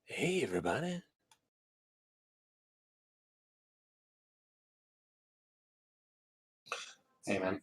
Hey, everybody. Hey, man.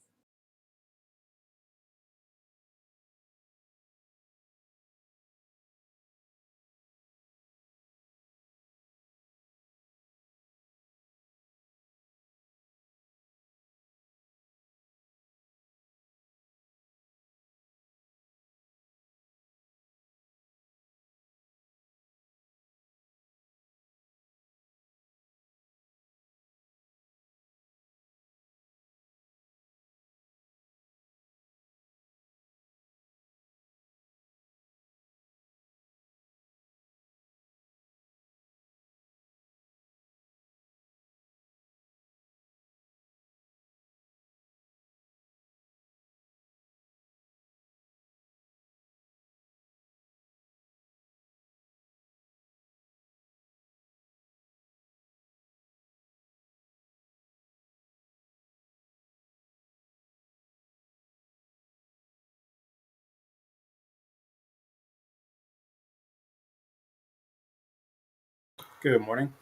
Good morning.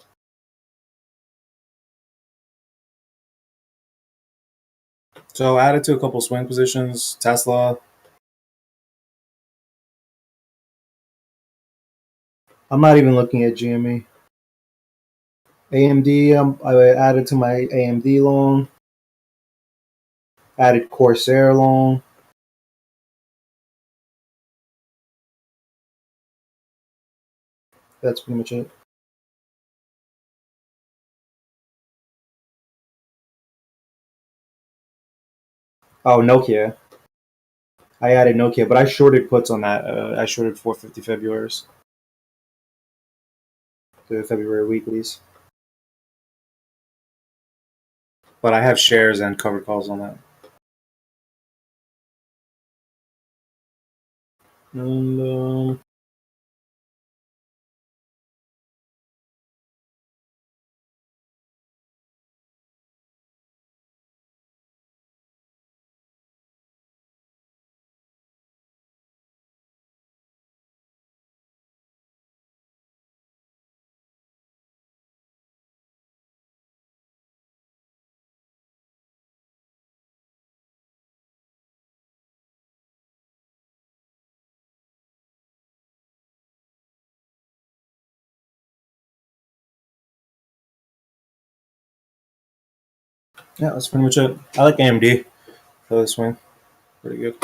So I added to a couple swing positions. Tesla. I'm not even looking at GME. AMD. I added to my AMD long. Added Corsair long. That's pretty much it. Oh, Nokia. I added Nokia, but I shorted puts on that. I shorted 450 February's, the February weeklies. But I have shares and covered calls on that. And yeah, that's pretty much it. I like AMD for the swing. Pretty good.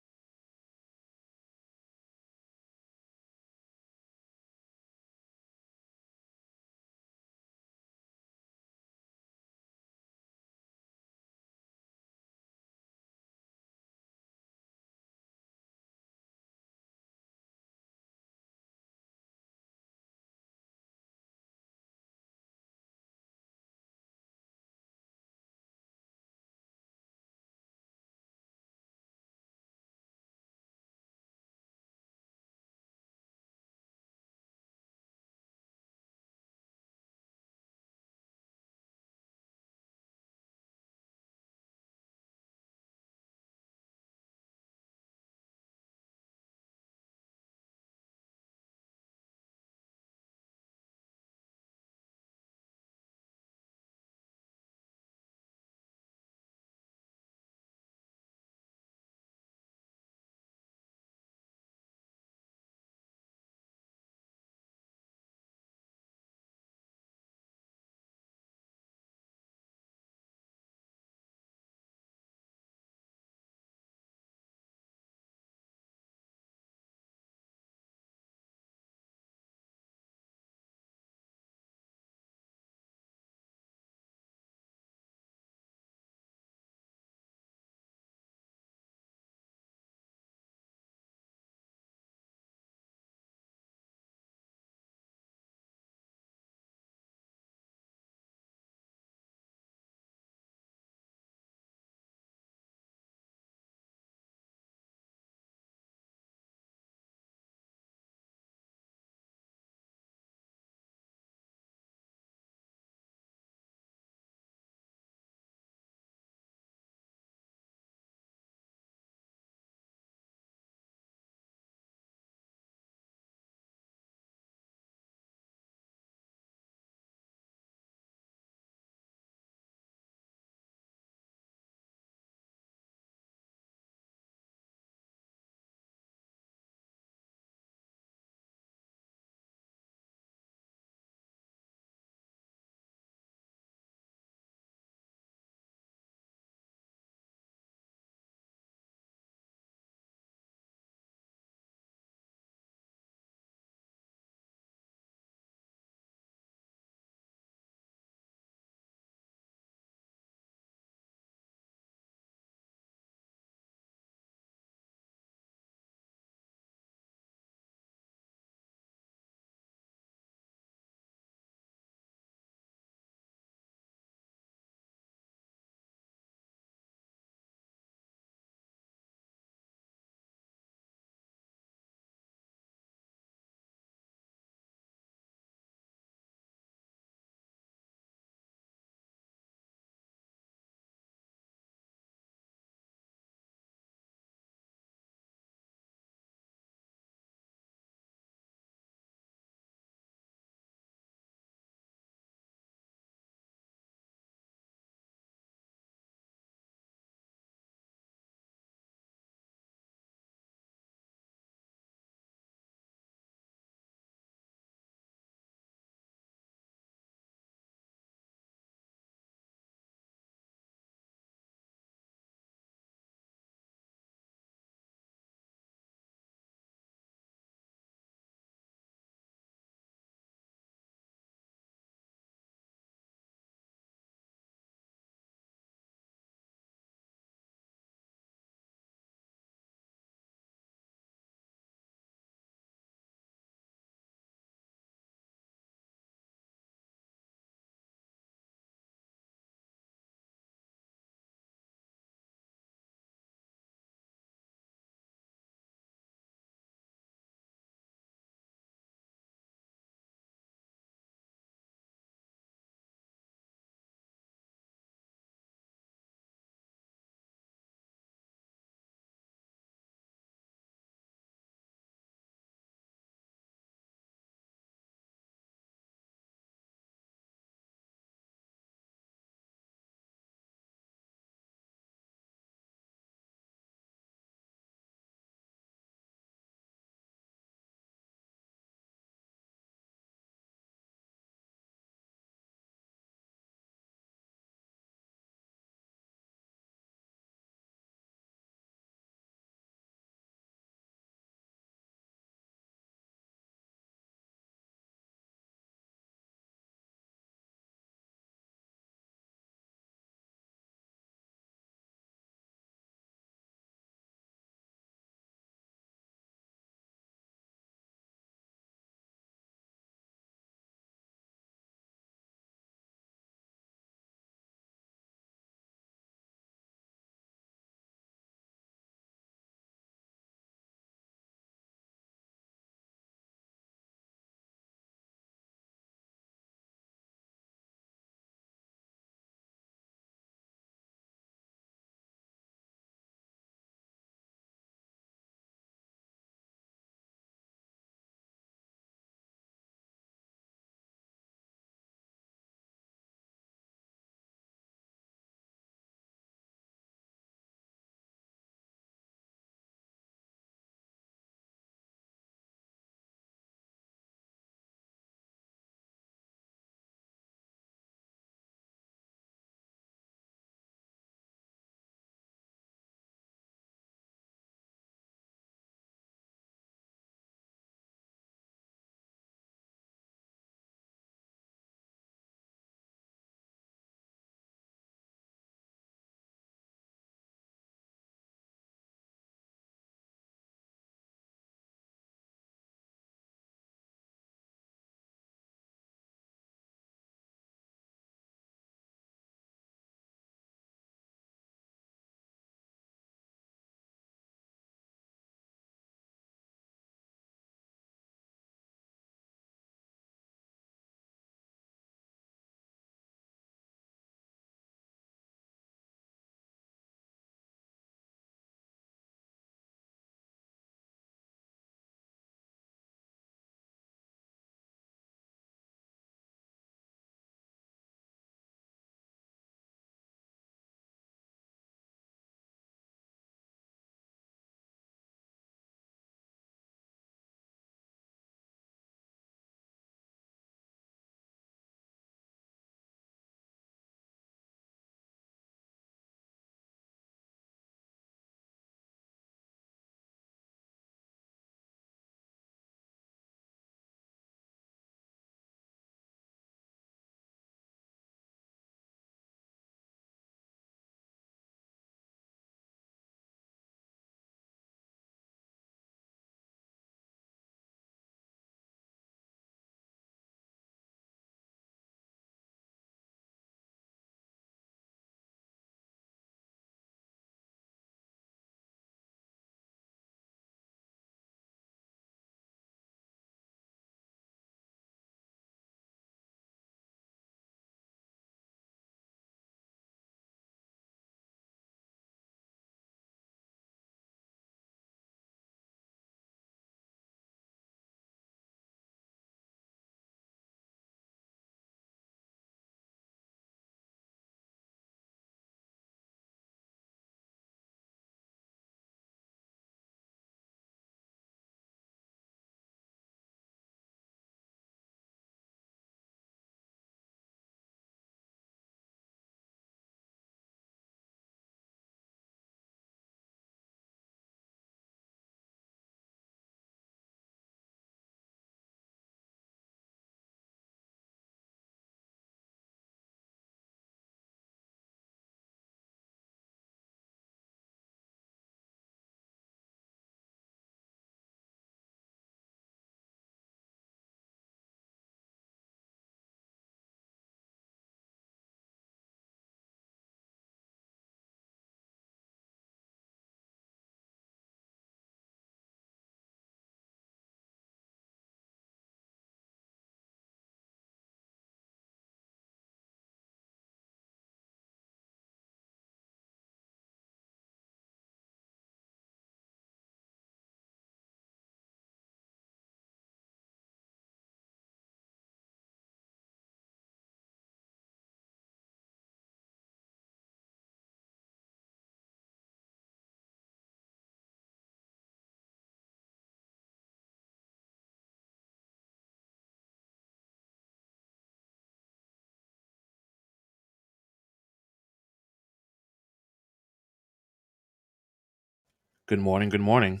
Good morning. Good morning.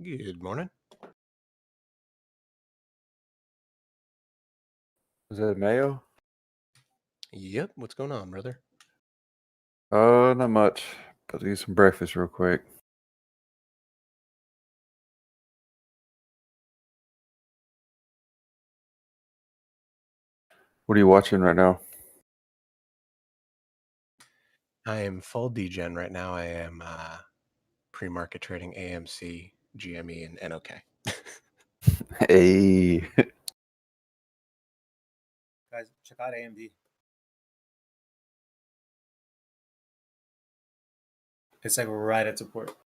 Good morning. Is that Mayo? Yep. What's going on, brother? Not much. About to get some breakfast real quick. What are you watching right now? I am full degen right now. I am pre-market trading AMC, GME, and NOK. Hey. Guys, check out AMD. It's like right at support.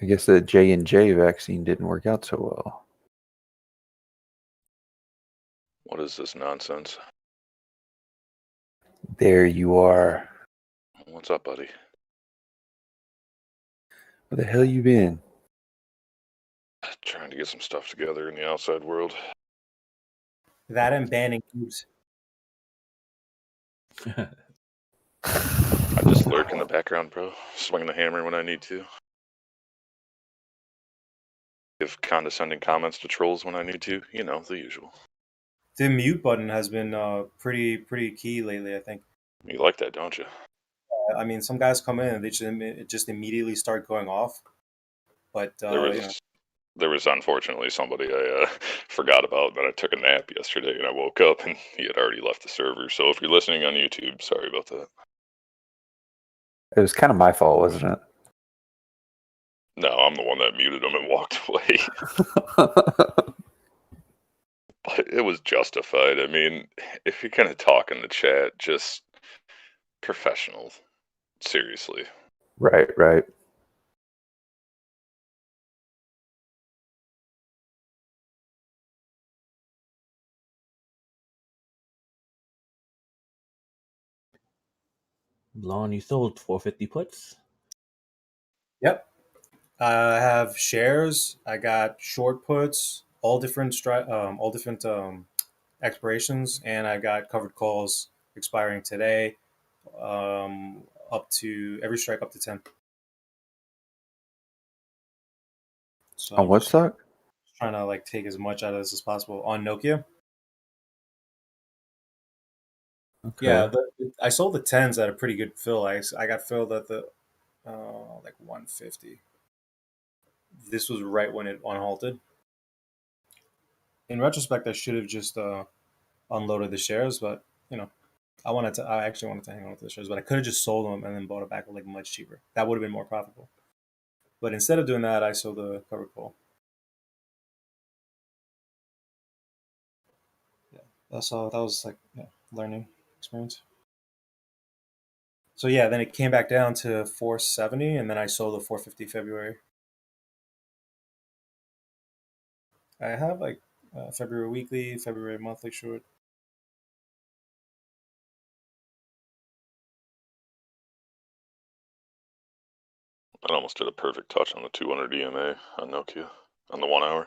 I guess the J&J vaccine didn't work out so well. What is this nonsense? There you are. What's up, buddy? Where the hell you been? Trying to get some stuff together in the outside world. That and banning cubes. I just lurk in the background, bro. Swing the hammer when I need to. Give condescending comments to trolls when I need to. You know, the usual. The mute button has been pretty key lately, I think. You like that, don't you? I mean, some guys come in and they just immediately start going off. But There was unfortunately somebody I forgot about that I took a nap yesterday and I woke up and he had already left the server. So if you're listening on YouTube, sorry about that. It was kind of my fault, wasn't it? No, I'm the one that muted him and walked away. But it was justified. I mean, if you're gonna talk in the chat, just professional. Seriously. Right. Blonde, you sold 450 puts? Yep. I have shares. I got short puts, all different expirations, and I got covered calls expiring today, up to every strike up to 10. So On I'm what just stock? trying to like take as much out of this as possible on Nokia. Okay. Yeah, I sold the 10s at a pretty good fill. I got filled at the like 150. This was right when it unhalted. In retrospect, I should have just unloaded the shares, but you know, I actually wanted to hang on to the shares, but I could have just sold them and then bought it back like much cheaper. That would have been more profitable. But instead of doing that, I sold the covered call. Yeah, that's all. That was like learning experience. So yeah, then it came back down to 470, and then I sold the 450 February. I have like February weekly, February monthly short. That almost did a perfect touch on the 200 EMA on Nokia on the 1 hour.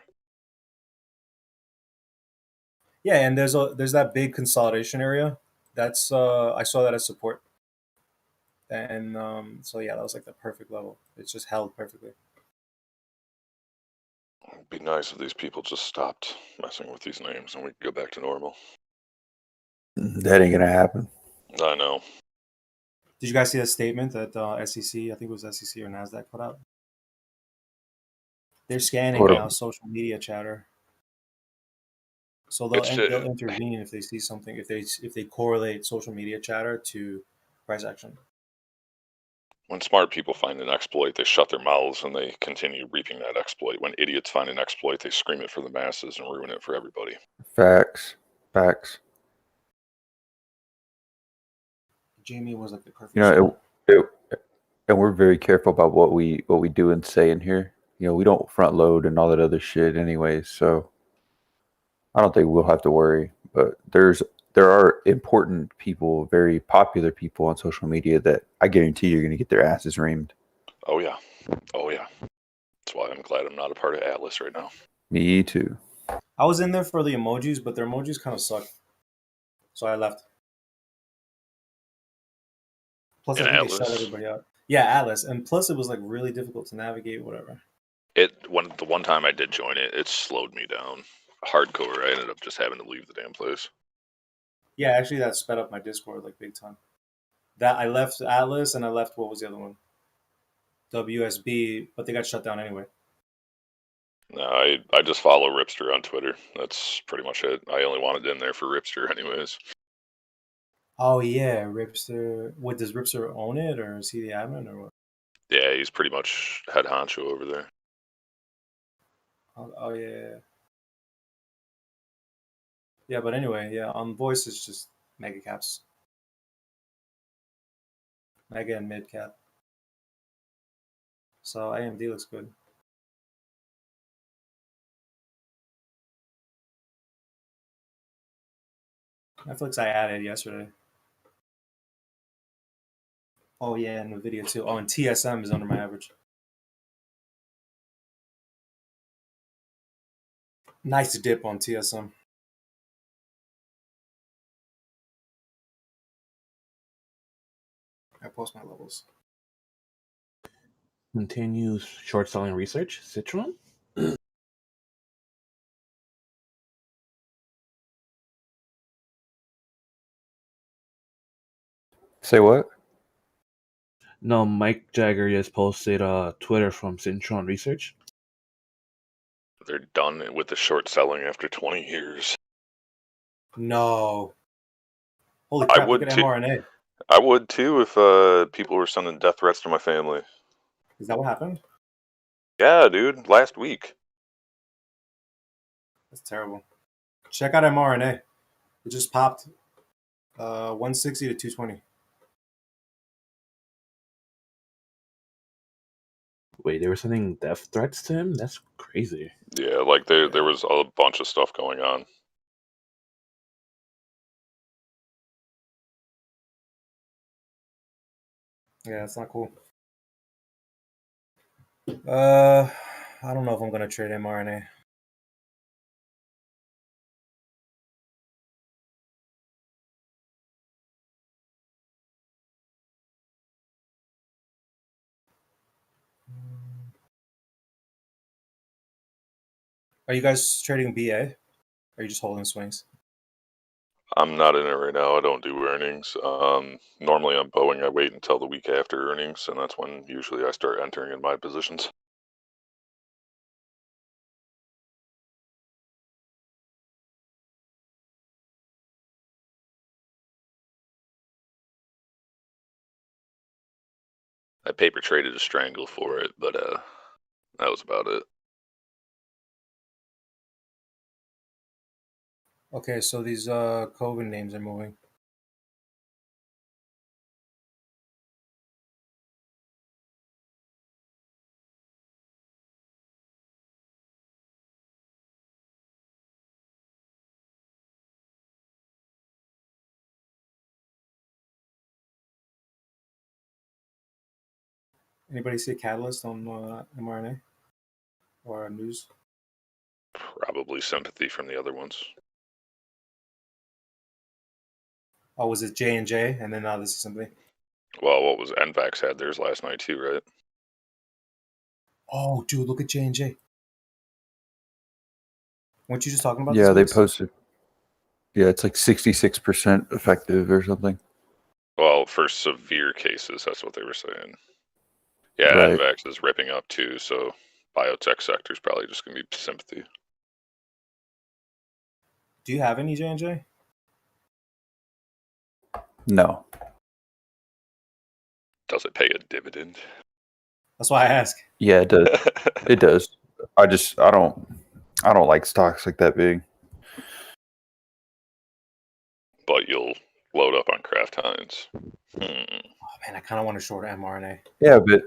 Yeah, and there's that big consolidation area. That's I saw that as support, and so yeah, that was like the perfect level. It's just held perfectly. It'd be nice if these people just stopped messing with these names and we could go back to normal. That ain't gonna happen. I know. Did you guys see that statement that SEC, I think it was SEC or Nasdaq, put out? They're scanning What now up? social media chatter, so It's they'll intervene if they see something, if they correlate social media chatter to price action. when smart people find an exploit, they shut their mouths and they continue reaping that exploit. When idiots find an exploit, they scream it for the masses and ruin it for everybody. Facts. Jamie was like the perfect. You know, and we're very careful about what we do and say in here. You know, we don't front load and all that other shit, anyways. So I don't think we'll have to worry. But there are important people, very popular people on social media that I guarantee you're going to get their asses reamed. Oh yeah. That's why I'm glad I'm not a part of Atlas right now. Me too. I was in there for the emojis, but their emojis kind of suck, so I left. Plus, I In think they shut Atlas? everybody out. Yeah, Atlas, and plus it was like really difficult to navigate. Whatever. The one time I did join it, it slowed me down hardcore. I ended up just having to leave the damn place. Yeah, actually, that sped up my Discord like big time. That I left Atlas and I left, what was the other one? WSB, but they got shut down anyway. No, I just follow Ripster on Twitter. That's pretty much it. I only wanted in there for Ripster anyways. Oh yeah, Ripster. What, does Ripster own it, or is he the admin, or what? Yeah, he's pretty much head honcho over there. Oh yeah. Yeah, but anyway, yeah. On voice, it's just mega caps, mega and mid cap. So AMD looks good. Netflix I added yesterday. Oh yeah, and Nvidia too. Oh, and TSM is under my average. Nice dip on TSM. I post my levels. Continues short selling research. Citron. Say what? No, Mike Jagger just posted Twitter from Citron Research. They're done with the short selling after 20 years. No. Holy crap! Look at mRNA. I would too if people were sending death threats to my family. Is that what happened? Yeah, dude, last week. That's terrible. Check out mRNA. It just popped 160 to 220. Wait, they were sending death threats to him? That's crazy. Yeah, like there was a bunch of stuff going on. Yeah, that's not cool. I don't know if I'm gonna trade mRNA. Are you guys trading BA? Or are you just holding swings? I'm not in it right now. I don't do earnings. Normally on Boeing, I wait until the week after earnings, and that's when usually I start entering in my positions. I paper traded a strangle for it, but that was about it. Okay, so these COVID names are moving. Anybody see a catalyst on mRNA or news? Probably sympathy from the other ones. Oh, was it J&J? And then now this is something. Well, what was NVAX had theirs last night too, right? Oh, dude, look at J&J. Weren't you just talking about Yeah, this? they Wix? posted. Yeah, it's like 66% effective or something. Well, for severe cases, that's what they were saying. Yeah, Right. NVAX is ripping up too, so biotech sector is probably just going to be sympathy. Do you have any J&J? No. Does it pay a dividend? That's why I ask. Yeah, it does. It does. I don't like stocks like that big. But you'll load up on Kraft Heinz. Oh man, I kind of want to short mRNA. Yeah, but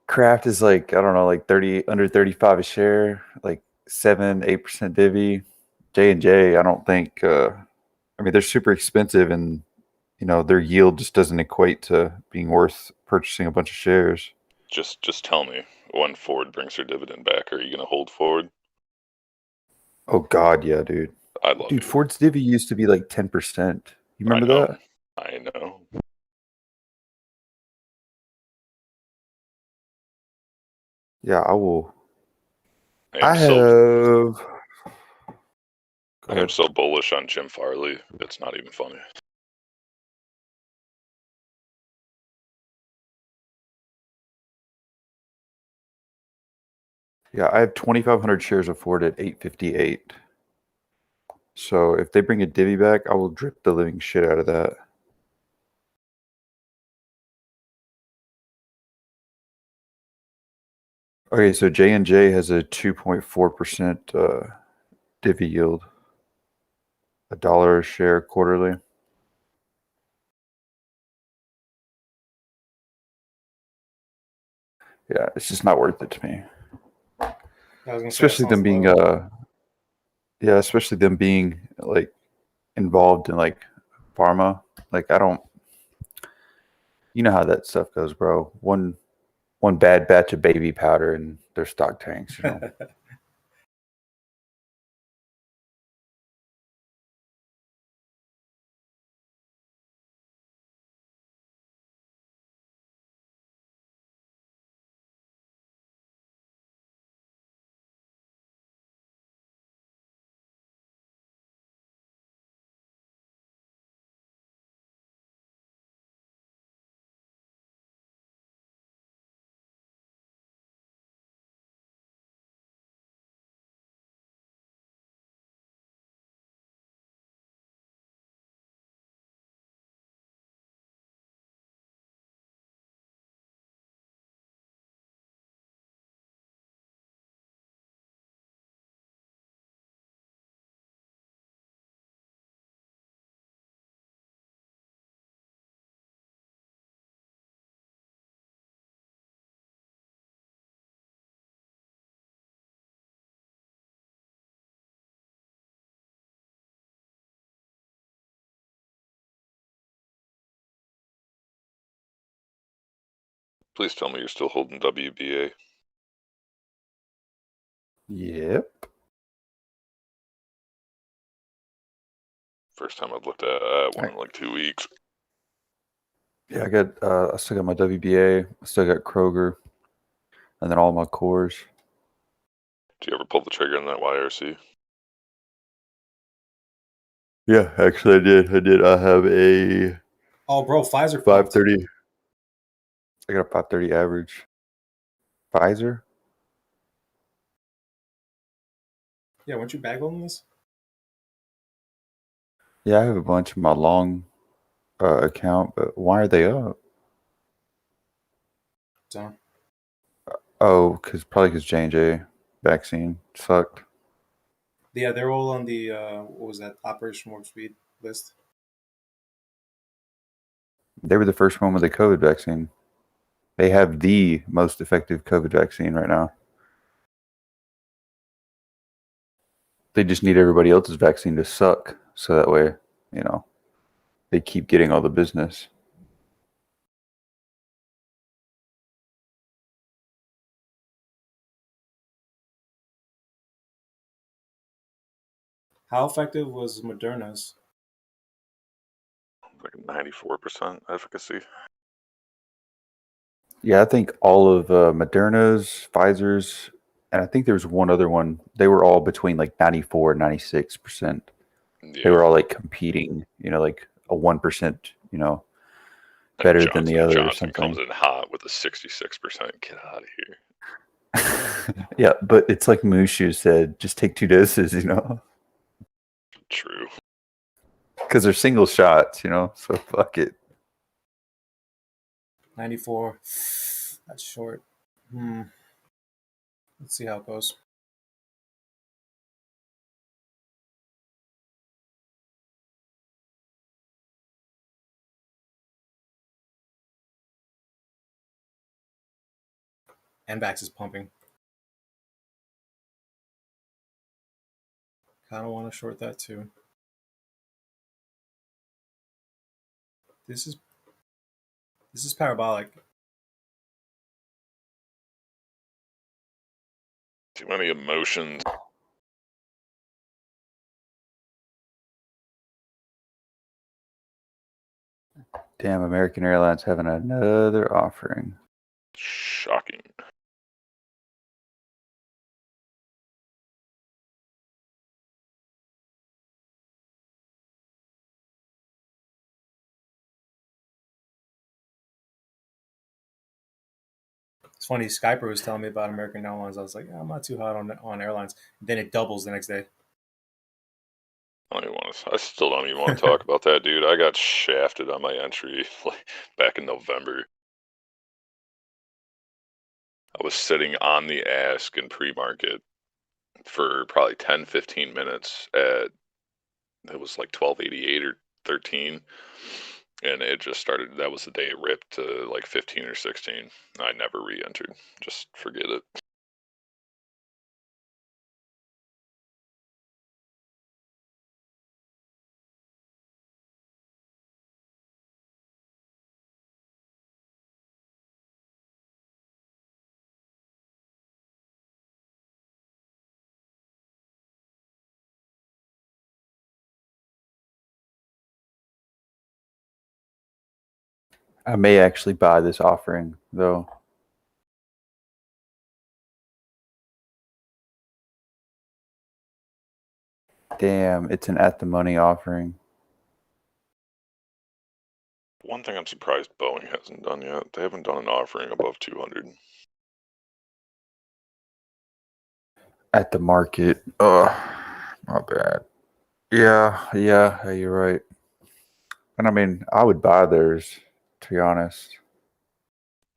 Kraft is like, I don't know, like 30 under 35 a share, like 7-8% divvy. J&J, I don't think I mean they're super expensive and their yield just doesn't equate to being worth purchasing a bunch of shares. Just tell me, when Ford brings their dividend back, are you going to hold Ford? Oh god, yeah, dude. I love Dude, you. Ford's divvy used to be like 10%. You remember I know. that? I know. Yeah, I will. I am Go ahead. so bullish on Jim Farley. It's not even funny. Yeah, I have 2,500 shares of Ford at 858. So if they bring a divvy back, I will drip the living shit out of that. Okay, so J&J has a 2.4% divvy yield, $1 a share quarterly. Yeah, it's just not worth it to me. I was gonna say, Especially them being especially them being like involved in like pharma. Like I don't, you know how that stuff goes, bro. One bad batch of baby powder and their stock tanks, you know. Please tell me you're still holding WBA. Yep. First time I've looked at one in like 2 weeks. Yeah, I still got my WBA, I still got Kroger, and then all my cores. Do you ever pull the trigger on that YRC? Yeah, actually I did. I have a Oh, bro, Pfizer. 530. I got a 530 average. Pfizer? Yeah, weren't you bag holding this? Yeah, I have a bunch of my long account, but why are they up? So, Oh, probably because J&J vaccine sucked. yeah, they're all on the what was that, Operation Warp Speed list. They were the first one with the COVID vaccine. They have the most effective COVID vaccine right now. They just need everybody else's vaccine to suck, so that way, they keep getting all the business. How effective was Moderna's? Like 94% efficacy. Yeah, I think all of Moderna's, Pfizer's, and I think there was one other one. They were all between like 94 and 96%. They Yeah. were all like competing, like a 1%, And better than Johnson the and other or Johnson comes something. in hot with a 66%. Get out of here. Yeah, but it's like Mushu said, just take 2 doses, True. because they're single shots, so fuck it. 94. That's short. Let's see how it goes. NVAX is pumping. Kind of want to short that too. This is parabolic. Too many emotions. Damn, American Airlines having another offering. Shocking. It's funny. Skyper was telling me about American Airlines. I was like, I'm not too hot on airlines. Then it doubles the next day. I still don't even want to talk about that, dude. I got shafted on my entry like back in November. I was sitting on the ask in pre-market for probably 10, 15 minutes it was like 1288 or 13. And it just started, that was the day it ripped to like 15 or 16. I never re-entered. Just forget it. I may actually buy this offering, though. Damn, it's an at the money offering. One thing I'm surprised Boeing hasn't done yet, they haven't done an offering above 200. At the market. My bad. Yeah, you're right. And I mean, I would buy theirs, to be honest.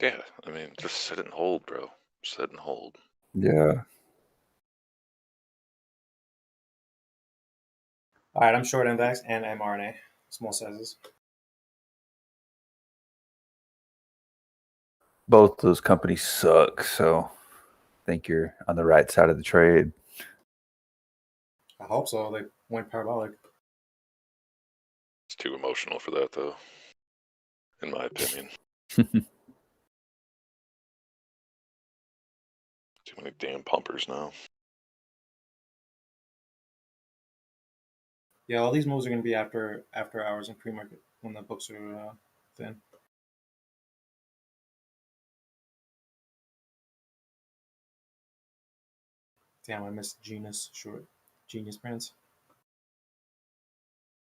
Yeah, I mean, just sit and hold, bro. Sit and hold. Yeah. All right, I'm short NVAX and mRNA, small sizes. Both those companies suck, so I think you're on the right side of the trade. I hope so. They went parabolic. It's too emotional for that, though, in my opinion. Too many damn pumpers now. Yeah, all these moves are going to be after hours in pre-market when the books are thin. Damn, I missed Genius short. Genius brands.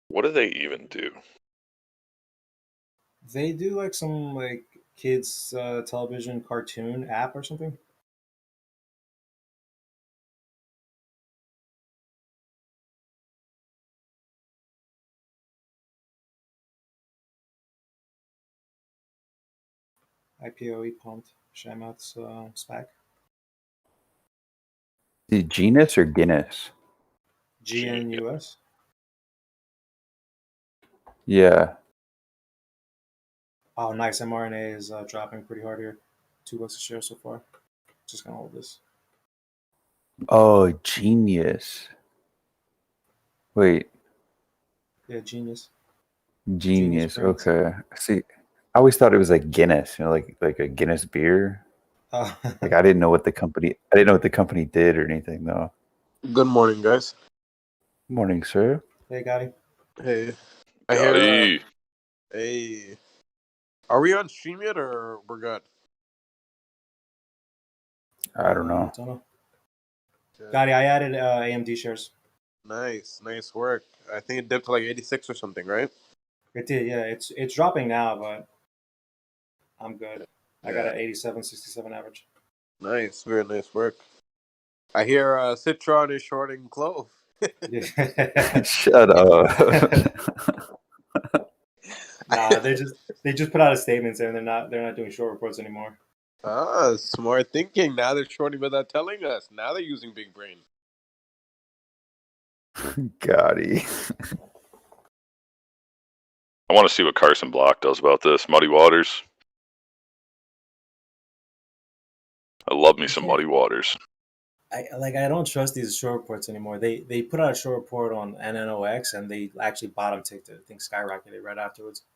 What do they even do? They do like some like kids television cartoon app or something. IPOE pumped. Shamat's SPAC. Is it Genus or Guinness? GNUS. Yeah. Oh, nice. mRNA is dropping pretty hard here. $2 a share so far. Just gonna hold this. Oh, Genius. Wait, Yeah, Genius. Genius. Brands. Okay. See, I always thought it was like Guinness, like a Guinness beer. Like I didn't know what the company did or anything though. Good morning, guys. Morning, sir. Hey, Gotti. Hey, I hear. Gotti. Hey, are we on stream yet, or we're good? I don't know. Don't know. Good. Gotti, I added AMD shares. Nice work. I think it dipped to like 86 or something, right? It did, yeah. It's dropping now, but I'm good. I got Yeah. an 87.67 average. Nice, very nice work. I hear Citron is shorting Clove. Shut up. Nah, they just put out a statement saying they're not doing short reports anymore. Smart thinking. Now they're shorting without telling us. Now they're using big brain. Gotti. I want to see what Carson Block does about this. Muddy Waters. I love me some Muddy Waters. I don't trust these short reports anymore. They put out a short report on NNOX and they actually bottom ticked it. I think skyrocketed right afterwards.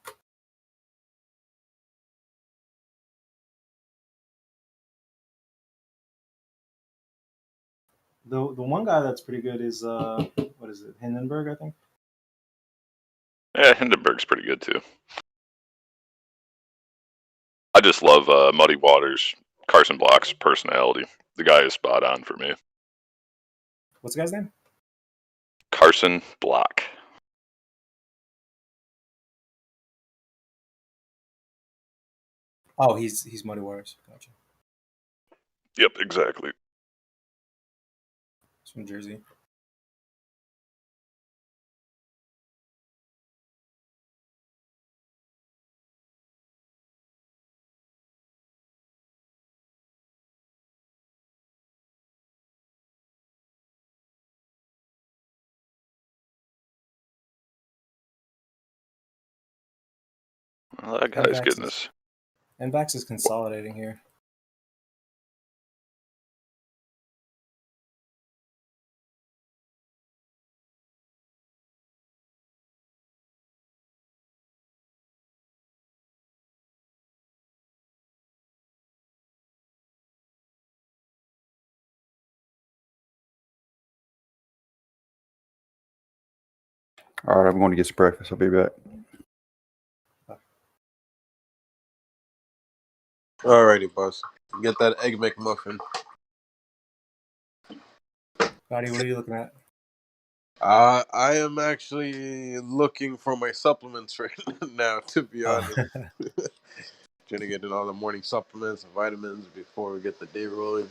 The one guy that's pretty good is what is it, Hindenburg, I think. Yeah, Hindenburg's pretty good too. I just love Muddy Waters, Carson Block's personality. The guy is spot on for me. What's the guy's name? Carson Block. Oh, he's Muddy Waters. Gotcha. Yep, exactly. He's from Jersey. Well, that guy's getting this. NVAX is consolidating here. All right, I'm going to get some breakfast. I'll be back. Alrighty, boss. Get that egg McMuffin. Gotti, what are you looking at? I am actually looking for my supplements right now, to be honest. Trying to get in all the morning supplements and vitamins before we get the day rolling.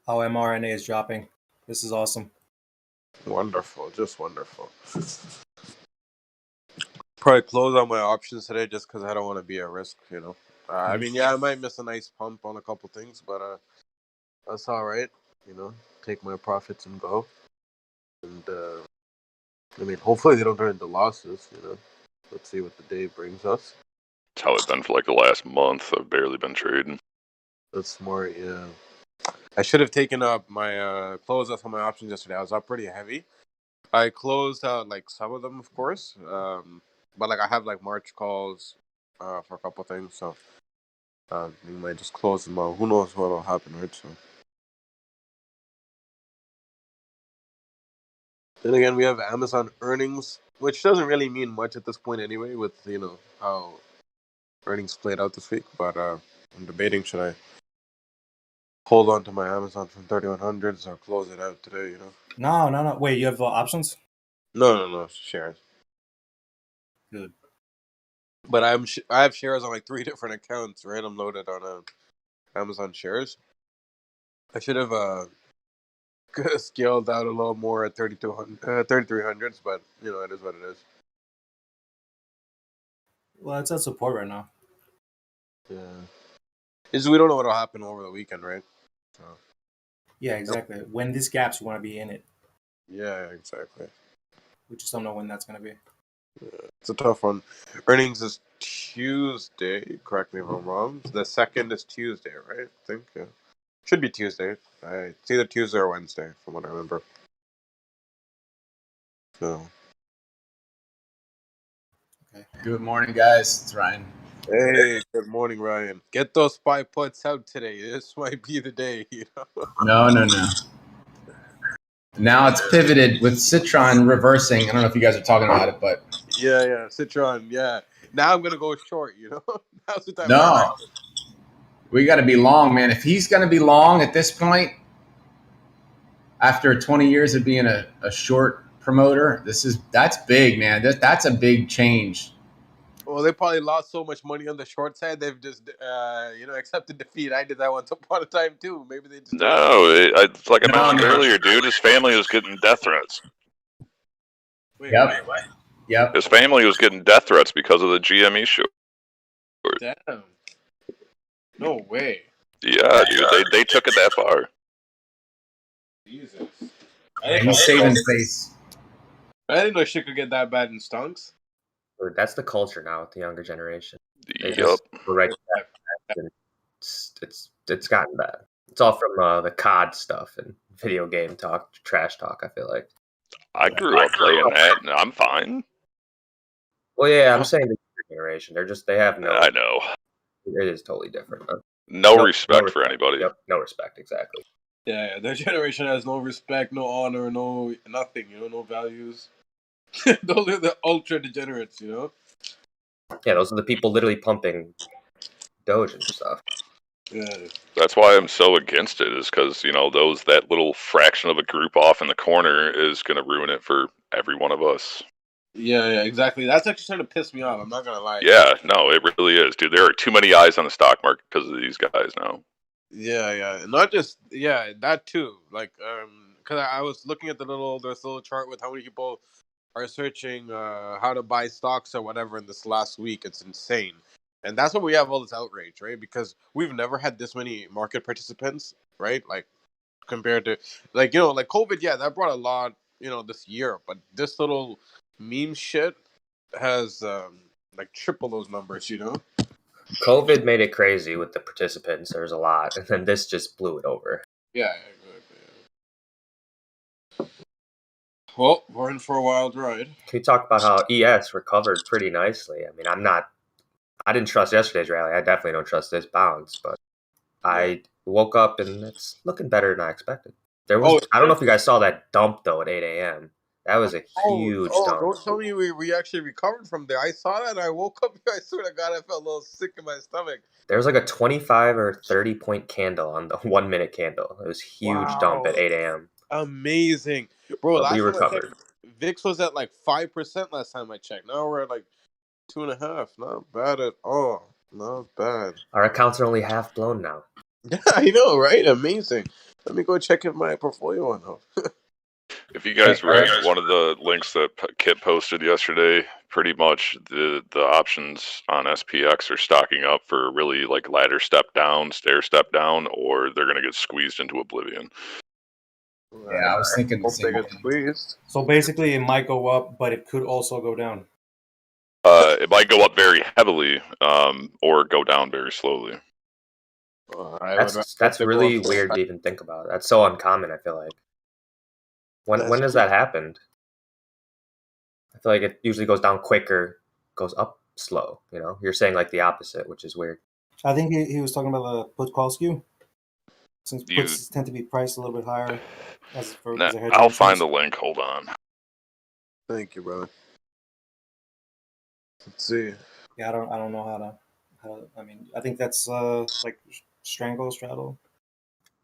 Oh, mRNA is dropping. This is awesome. Wonderful, just wonderful. Probably close on my options today just because I don't want to be at risk, you know. I mean, yeah, I might miss a nice pump on a couple things, but that's all right, you know. Take my profits and go. And I mean, hopefully they don't turn into losses, you know. Let's see what the day brings us. That's how it's been for like the last month. I've barely been trading. That's smart, yeah. I should have taken up my close up on my options yesterday. I was up pretty heavy. I closed out like some of them, of course, but like I have like March calls for a couple things, so we might just close them out. Who knows what will happen, right? So then again, we have Amazon earnings, which doesn't really mean much at this point anyway, with you know how earnings played out this week. But I'm debating should I hold on to my Amazon from 3100s or close it out today? You know? No. Wait, you have options? No, shares. Good. But I have shares on like 3 different accounts, right? I'm loaded on Amazon shares. I should have scaled out a little more at 3300s, but you know it is what it is. Well, it's at support right now. Yeah, is we don't know what'll happen over the weekend, right? So. Yeah, exactly. When this gaps, you want to be in it. Yeah, exactly. We just don't know when that's going to be. Yeah, it's a tough one. Earnings is Tuesday. Correct me if I'm wrong. The second is Tuesday, right? I think. Yeah. Should be Tuesday. It's either Tuesday or Wednesday, from what I remember. So. Okay. Good morning, guys. It's Ryan. Hey, good morning, Ryan. Get those SPY puts out today. This might be the day, you know. No. Now it's pivoted with Citron reversing. I don't know if you guys are talking about it, but Yeah, Citron. Yeah. Now I'm gonna go short. You know, now's the time. no, we got to be long, man. If he's going to be long at this point, after 20 years of being a short promoter, that's big, man. That's a big change. Well, they probably lost so much money on the short side. They've just, accepted defeat. I did that once upon a time too. Maybe they just No, it's like I No, mentioned no. earlier, dude. His family was getting death threats. Wait, Yep. what? Yep. His family was getting death threats because of the GME show. Damn. No way. Yeah, dude. They took it that far. Jesus. He's saving face. I didn't know shit could get that bad in stunks. Dude, that's the culture now with the younger generation. They Yup. just go right to that, and it's gotten bad. It's all from the COD stuff and video game talk, trash talk. I feel like. I grew up playing that, and I'm fine. Well, yeah, I'm saying the younger generation. They have no. I know. It is totally different. No respect for anybody. Yep, no respect, exactly. Yeah, their generation has no respect, no honor, no nothing. No values. Those are the ultra degenerates. Yeah, those are the people literally pumping Doge and stuff. Yeah. That's why I'm so against it, is because, that little fraction of a group off in the corner is going to ruin it for every one of us. Yeah, exactly. That's actually starting to piss me off. I'm not gonna lie. Yeah, no, it really is, dude. There are too many eyes on the stock market because of these guys now. Yeah. Not just that too. Like, because I was looking at this little chart with how many people are searching how to buy stocks or whatever in this last week. It's insane, and that's why we have all this outrage, right? Because we've never had this many market participants, right? Like compared to like COVID. Yeah, that brought a lot, this year, but this little meme shit has like triple those numbers. COVID made it crazy with the participants. There's a lot, and then this just blew it over. Yeah, exactly. Well, we're in for a wild ride. Can you talk about how ES recovered pretty nicely? I mean, I didn't trust yesterday's rally. I definitely don't trust this bounce, but I woke up and it's looking better than I expected. I don't know if you guys saw that dump though at 8 a.m. That was a huge dump. Don't tell me we actually recovered from there. I saw that and I woke up. I swear to God, I felt a little sick in my stomach. There was like a 25 or 30 point candle on the 1 minute candle. It was a huge dump at 8 a.m. Amazing, bro. But we last time I recovered. checked, VIX was at like 5% last time I checked. Now we're at like 2.5. Not bad at all. Not bad. Our accounts are only half blown now. Yeah, I know, right? Amazing. Let me go check if my portfolio went up. If you guys read one of the links that Kit posted yesterday, pretty much the options on SPX are stocking up for really like ladder step down, stair step down, or they're going to get squeezed into oblivion. Yeah, I was thinking the Hope they same get thing. squeezed. So basically, it might go up, but it could also go down. It might go up very heavily, or go down very slowly. That's really weird to even think about. That's so uncommon, I feel like. When does that happen? I feel like it usually goes down quicker, goes up slow. You're saying like the opposite, which is weird. I think he was talking about the put call skew, since puts tend to be priced a little bit higher. I'll find the link. Hold on. Thank you, brother. Let's see. Yeah, I don't know how to. I mean, I think that's like straddle.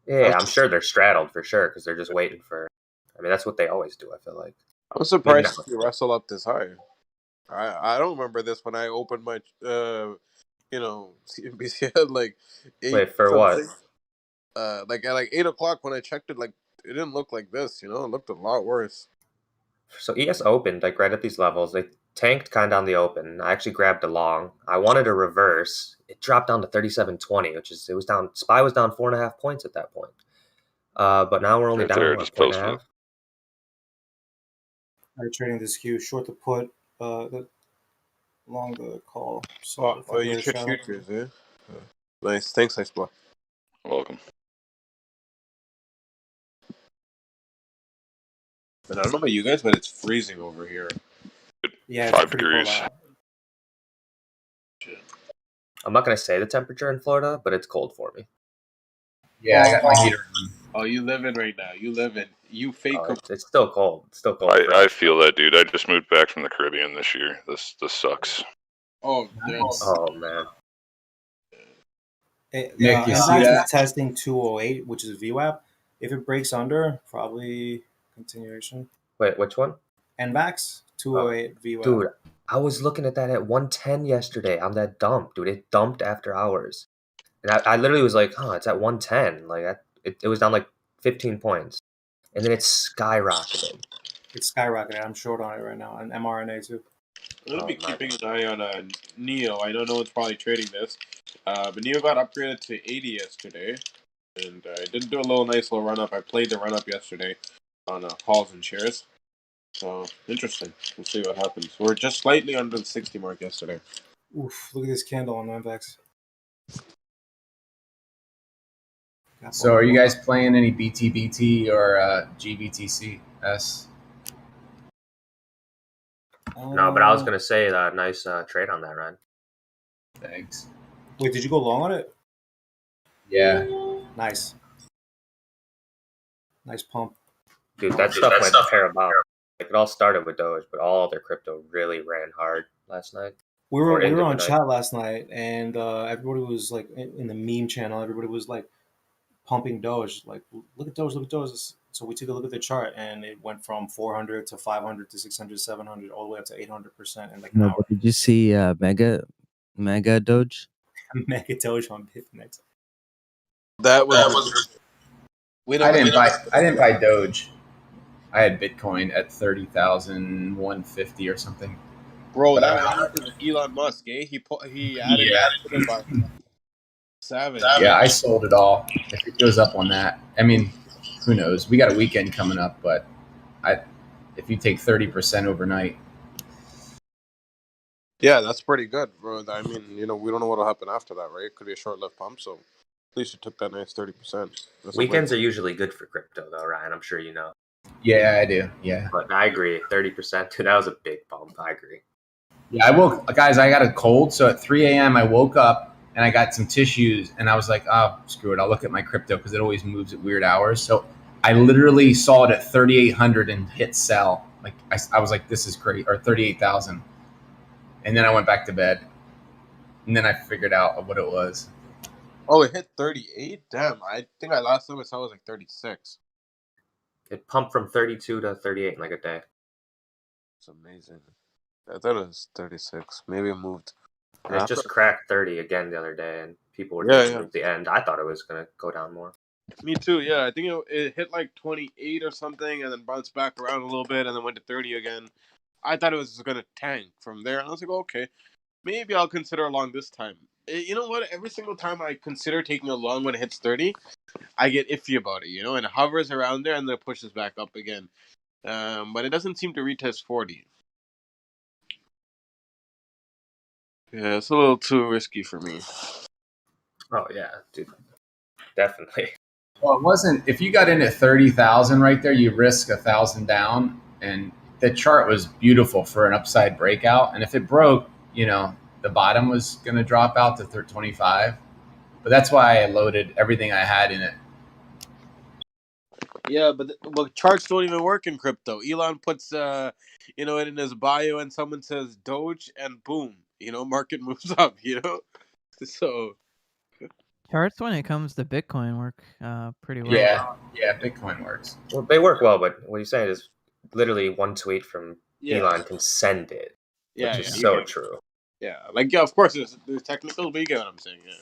Yeah, I'm sure they're straddled for sure because they're just waiting for. I mean, that's what they always do. I feel like. I'm surprised to see Russell up this high. I don't remember this when I opened my CNBC had like 8. Wait, for what? Like at 8 o'clock when I checked it, like it didn't look like this. It looked a lot worse. So ES opened like right at these levels. They tanked kind of on the open. I actually grabbed a long. I wanted a reverse. It dropped down to 37.20, it was down. SPY was down 4.5 points at that point. But now we're only down 1.5. Are trading this skew short to put, long the call. So you trade futures, eh? Nice, thanks, Ice Block. Welcome. And I don't know about you guys, but it's freezing over here. Yeah, 5 degrees. I'm not gonna say the temperature in Florida, but it's cold for me. Yeah, I got my heater on. Oh, you live in right now. You live in. You fake. Oh, it's still cold. It's still cold. I feel that, dude. I just moved back from the Caribbean this year. This sucks. Oh, Nice. Oh man. Nick, you see NVAX that? is testing 208, which is VWAP. If it breaks under, probably continuation. Wait, which one? NVAX 208 VWAP. Dude, I was looking at that at 110 yesterday on that dump, dude. It dumped after hours. And I literally was like, it's at 110. Like, it was down like 15 points. And then it skyrocketed. It's skyrocketing. I'm short on it right now, and mRNA too. I'm gonna be my keeping an eye on Neo. I don't know one's probably trading this, but Neo got upgraded to 80 yesterday, and I did do a nice little run up. I played the run up yesterday on calls and shares. So interesting. We'll see what happens. We're just slightly under the 60 mark yesterday. Oof! Look at this candle on NVAX. So are you guys playing any BTBT or GBTCS? No, but I was going to say that nice trade on that, Ryan. Thanks. Wait, did you go long on it? Yeah. Nice. Nice pump. Dude, that stuff went parabolic. Like, it all started with Doge, but all other crypto really ran hard last night. We were into on the night. chat last night, and everybody was like in the meme channel. Everybody was like pumping Doge. Like, look at Doge, look at Doge. So we took a look at the chart, and it went from 400 to 500 to 600, 700, all the way up to 800% in like an hour. But did you see Mega Doge? Mega Doge on Bitfinex. That was. I didn't buy Doge. I had Bitcoin at 30,150 or something. Bro, that was Elon Musk, eh? He added that about savage. Yeah, I sold it all. If it goes up on that, I mean, who knows? We got a weekend coming up, but if you take 30% overnight. Yeah, that's pretty good, bro. I mean, we don't know what'll happen after that, right? It could be a short-lived pump, so at least you took that nice 30%. Weekends are usually good for crypto, though, Ryan. I'm sure you know. Yeah, I do. Yeah. But I agree. 30%, dude, that was a big bump. I agree. Yeah, I got a cold. So at 3 a.m. I woke up and I got some tissues and I was like, oh, screw it. I'll look at my crypto because it always moves at weird hours. So I literally saw it at 3,800 and hit sell. Like I was like, this is great. Or 38,000. And then I went back to bed. And then I figured out what it was. Oh, it hit 38? Damn, I think last time I saw it was like 36. It pumped from 32 to 38 in like a day. It's amazing. I thought it was 36. Maybe it moved. It just cracked 30 again the other day, and people were at the end. I thought it was going to go down more. Me too, yeah. I think it hit like 28 or something and then bounced back around a little bit and then went to 30 again. I thought it was going to tank from there. And I was like, okay, maybe I'll consider a long this time. You know what? Every single time I consider taking a long when it hits 30, I get iffy about it, and it hovers around there and then it pushes back up again. But it doesn't seem to retest 40. Yeah, it's a little too risky for me. Oh, yeah, dude. Definitely. Well, it wasn't. If you got in at 30,000 right there, you risk 1,000 down. And the chart was beautiful for an upside breakout. And if it broke, the bottom was going to drop out to 25. But that's why I loaded everything I had in it. Yeah, but charts don't even work in crypto. Elon puts it in his bio and someone says Doge and boom, market moves up, So charts when it comes to Bitcoin work pretty well. Yeah, Bitcoin works. Well, they work well, but what you're saying is literally one tweet from Elon can send it, which is so true. Yeah, of course there's technical, but you get what I'm saying, yeah.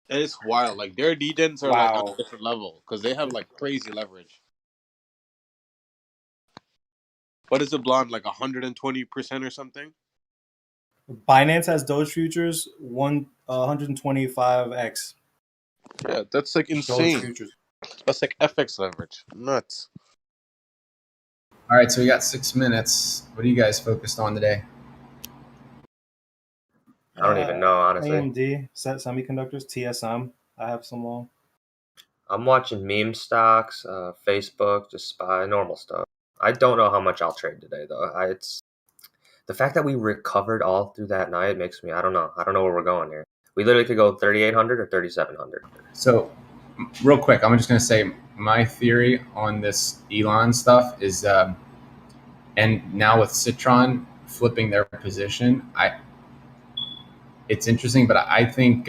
And it's wild. Like, their D-dens are like on a different level because they have like crazy leverage. What is it, Blonde? Like 120% or something? Binance has Doge futures 125x. Yeah, that's like insane. That's like FX leverage. Nuts. All right, so we got 6 minutes. What are you guys focused on today? I don't even know, honestly. AMD, semiconductors, TSM. I have some long. I'm watching meme stocks, Facebook, just buy normal stuff. I don't know how much I'll trade today, though. It's the fact that we recovered all through that night makes me, I don't know where we're going here. We literally could go 3,800 or 3,700. So real quick, I'm just going to say my theory on this Elon stuff is, and now with Citron flipping their position, it's interesting, but I think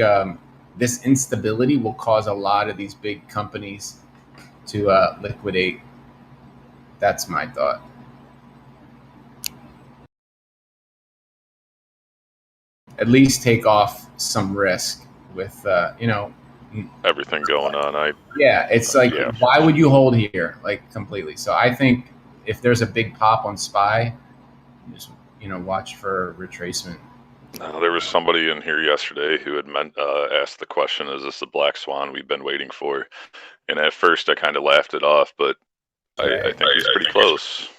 this instability will cause a lot of these big companies to liquidate. That's my thought. At least take off some risk with, Everything going on. Yeah, it's like, Yeah. why would you hold here, like, completely? So I think if there's a big pop on SPY, just watch for retracement. There was somebody in here yesterday who had asked the question, "Is this the black swan we've been waiting for?" And at first, I kind of laughed it off, but I think he's pretty close.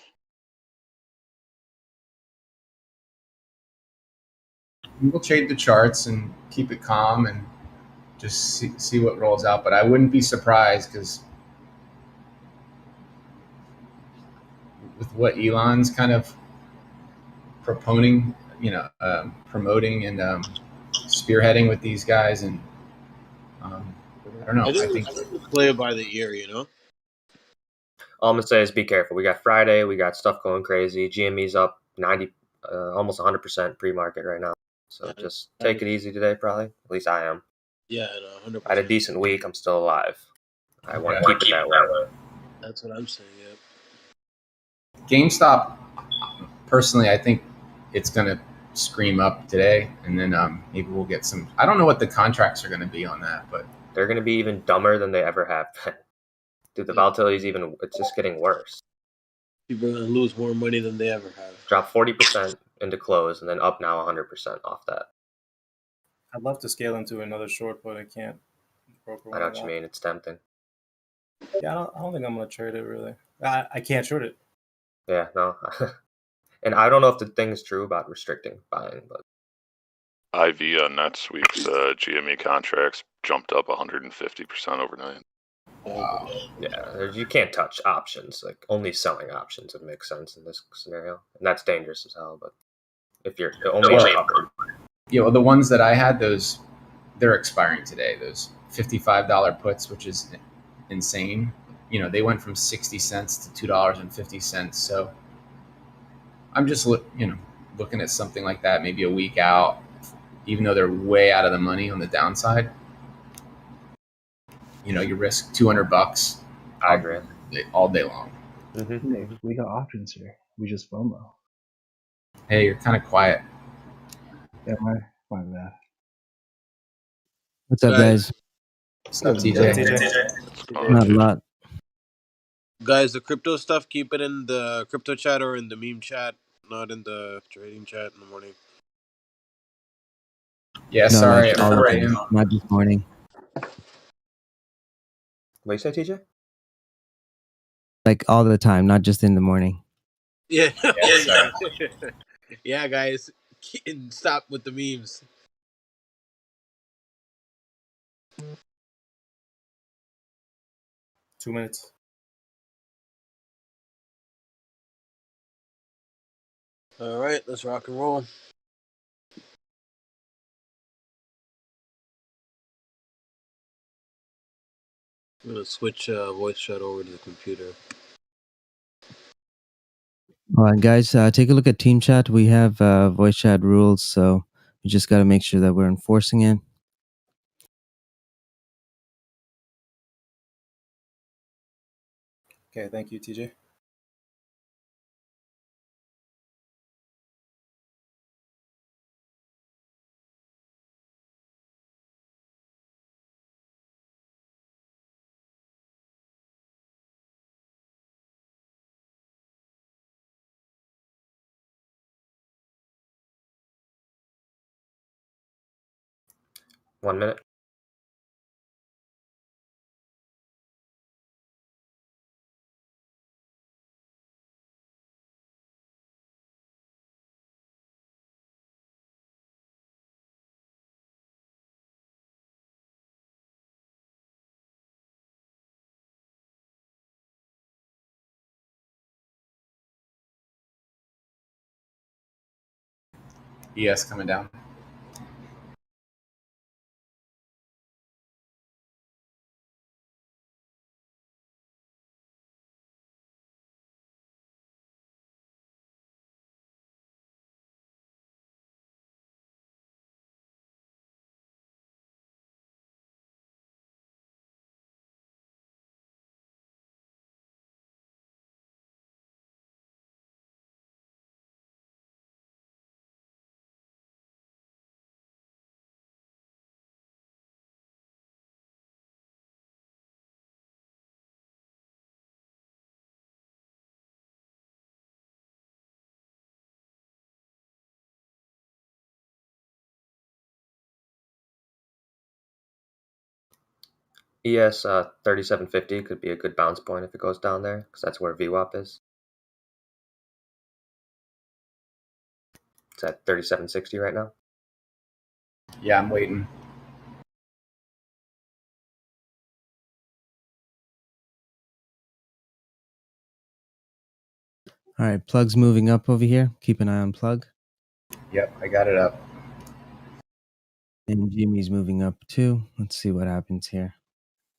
We'll trade the charts and keep it calm and just see what rolls out. But I wouldn't be surprised, because with what Elon's kind of promoting and spearheading with these guys, and I don't know. I think we play it by the ear, All I'm gonna say is be careful. We got Friday, we got stuff going crazy. GME's up 90, almost 100% pre-market right now. So just take it easy today, probably. At least I am. Yeah, no, 100%. I had a decent week. I'm still alive. I want to keep it that way. That's what I'm saying. Yeah. GameStop, personally, I think it's going to scream up today, and then maybe we'll get some. I don't know what the contracts are going to be on that, but they're going to be even dumber than they ever have been. Dude, the volatility is it's just getting worse. People are going to lose more money than they ever have. Drop 40% into close, and then up now 100% off that. I'd love to scale into another short, but I can't. I know what you mean. It's tempting. Yeah, I don't think I'm going to trade it, really. I can't short it. Yeah, no. And I don't know if the thing's true about restricting buying, but IV on NetSweep's GME contracts jumped up 150% overnight. Wow. Yeah, you can't touch options. Like, only selling options would make sense in this scenario, and that's dangerous as hell. But if you're only covered, well, the ones that I had, they're expiring today. Those $55 puts, which is insane. They went from 60 cents to $2.50. So I'm just looking at something like that, maybe a week out, even though they're way out of the money on the downside. You risk $200. I agree. All day long. Mm-hmm. Hey, we got options here. We just FOMO. Hey, you're kind of quiet. Yeah, my bad. What's up, guys? What's up, TJ? Not a lot. Guys, the crypto stuff, keep it in the crypto chat or in the meme chat, not in the trading chat in the morning. Yeah, No, sorry. like all of them, not this morning. What you say, TJ? Like all the time, not just in the morning. Yeah. Yeah, guys, stop with the memes. Two minutes. All right, let's rock and roll. I'm going to switch voice chat over to the computer. All right, guys, take a look at Team Chat. We have voice chat rules, so we just got to make sure that we're enforcing it. Okay, thank you, TJ. One minute. ES coming down. ES 3750 could be a good bounce point if it goes down there, because that's where VWAP is. It's at 3760 right now. Yeah, I'm waiting. All right, Plug's moving up over here. Keep an eye on Plug. Yep, I got it up. And Jimmy's moving up too. Let's see what happens here.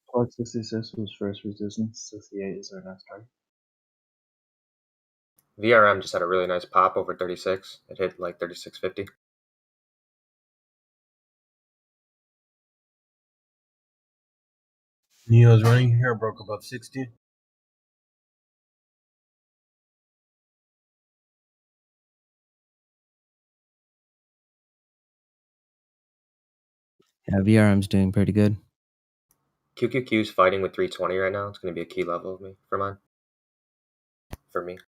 Plug 66 was first resistance. 68 is our next target. VRM just had a really nice pop over 36. It hit like 3650. Neo's running here, broke above 60. Yeah, VRM's doing pretty good. QQQ's fighting with 320 right now. It's going to be a key level of for mine. For me.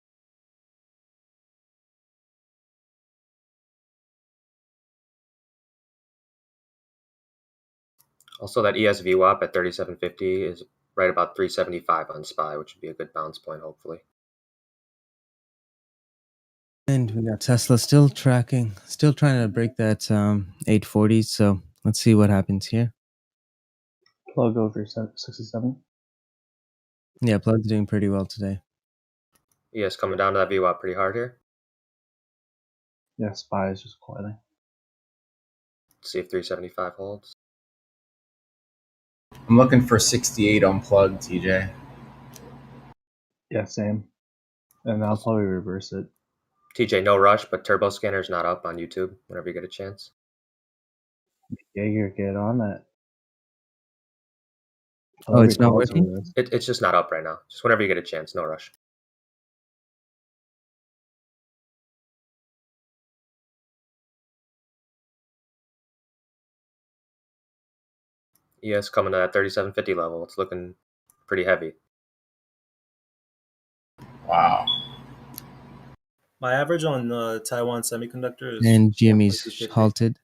Also, that ES VWAP at 3750 is right about 375 on SPY, which would be a good bounce point, hopefully. And we got Tesla still tracking, still trying to break that 840. So let's see what happens here. Plug over 67. Yeah, Plug's doing pretty well today. ES coming down to that VWAP pretty hard here. Yeah, SPY is just quieting. Let's see if 375 holds. I'm looking for 68 unplugged, TJ. Yeah, same. And I'll probably reverse it. TJ, no rush, but Turbo Scanner's not up on YouTube whenever you get a chance. Jaeger, get on that. Oh, it's not working? It's just not up right now. Just whenever you get a chance, no rush. ES coming to that 3750 level. It's looking pretty heavy. Wow. My average on Taiwan Semiconductor is And Jimmy's 1.250. halted.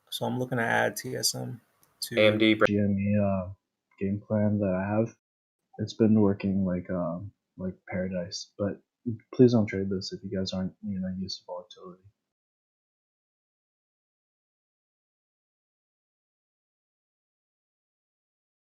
So I'm looking to add TSM to AMD. GME game plan that I have. It's been working like paradise, but please don't trade this if you guys aren't used to volatility.